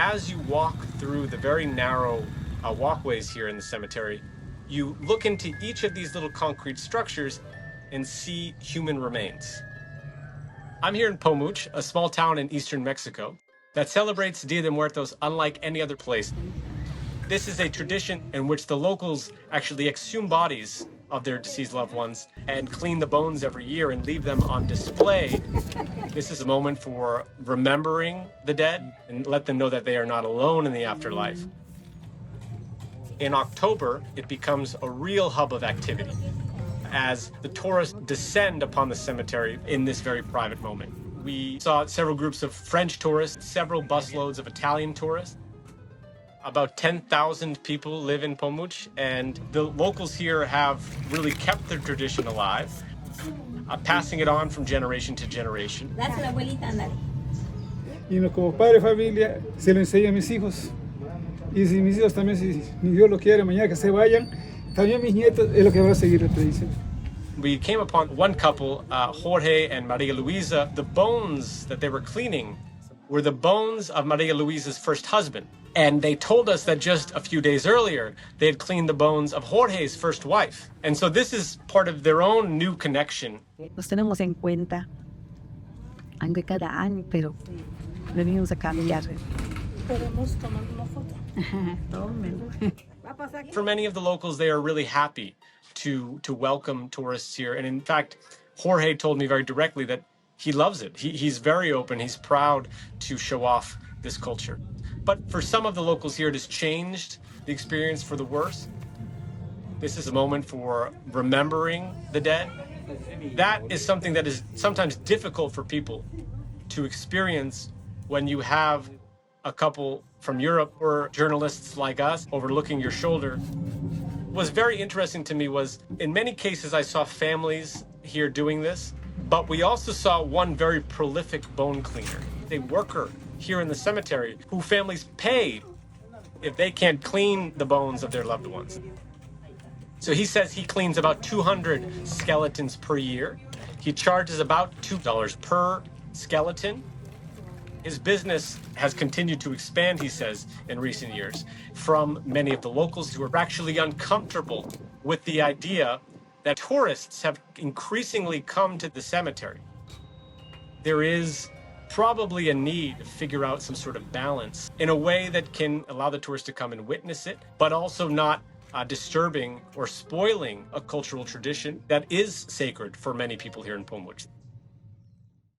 As you walk through the very narrow walkways here in the cemetery, you look into each of these little concrete structures and see human remains. I'm here in Pomuch, a small town in eastern Mexico that celebrates Dia de Muertos unlike any other place. This is a tradition in which the locals actually exhume bodies of their deceased loved ones and clean the bones every year and leave them on display. This is a moment for remembering the dead and let them know that they are not alone in the afterlife. In October, it becomes a real hub of activity as the tourists descend upon the cemetery in this very private moment. We saw several groups of French tourists, several busloads of Italian tourists. About 10,000 people live in Pomuch, and the locals here have really kept their tradition alive, passing it on from generation to generation. That's la abuelita, ándale. Y como padre de familia, se lo enseño a mis hijos. Y si mis hijos también, si Dios lo quiere, mañana que se vayan, también mis nietos, es lo que van a seguir la tradición. We came upon one couple, Jorge and Maria Luisa. The bones that they were cleaning were the bones of Maria Luisa's first husband. And they told us that just a few days earlier, they had cleaned the bones of Jorge's first wife. And so this is part of their own new connection. Nos tenemos en cuenta, aunque cada año, pero venimos a cambiar. Podemos tomar una foto. For many of the locals, they are really happy to welcome tourists here. And in fact, Jorge told me very directly that he loves it. He's very open. He's proud to show off this culture. But for some of the locals here, it has changed the experience for the worse. This is a moment for remembering the dead. That is something that is sometimes difficult for people to experience when you have a couple from Europe or journalists like us overlooking your shoulder. What was very interesting to me was, in many cases, I saw families here doing this, but we also saw one very prolific bone cleaner, a worker here in the cemetery who families pay if they can't clean the bones of their loved ones. So he says he cleans about 200 skeletons per year. He charges about $2 per skeleton. His business has continued to expand, he says, in recent years, from many of the locals who are actually uncomfortable with the idea that tourists have increasingly come to the cemetery. There is probably a need to figure out some sort of balance in a way that can allow the tourists to come and witness it, but also not disturbing or spoiling a cultural tradition that is sacred for many people here in Pomuch.